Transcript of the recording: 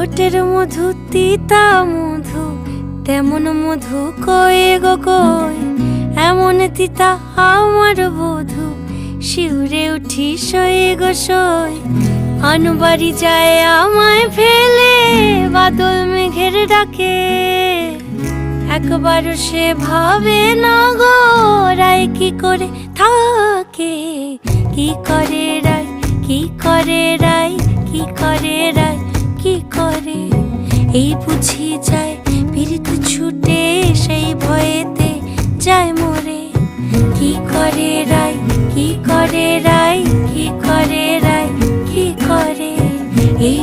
ঠোঁটের মধু তিতা মধু, তেমন মধু কয়ে গো কই, এমন তিতা আমার বধূ, শিউরে উঠি সয়ে গো সই। আনবাড়ি যায় আমায় ফেলে, বাদল মেঘের ডাকে, একবারও সে ভাবে না গো রায় কি করে থাকে। কি করে রায়, কি করে রায়, কি করে রায়, কি করে, এই বুঝি যায় পীড়িত ছুটে, সেই ভয়েতে যায় মরে। কি করে রায়, কি করে রায়, কি করে রায়, কি করে, এই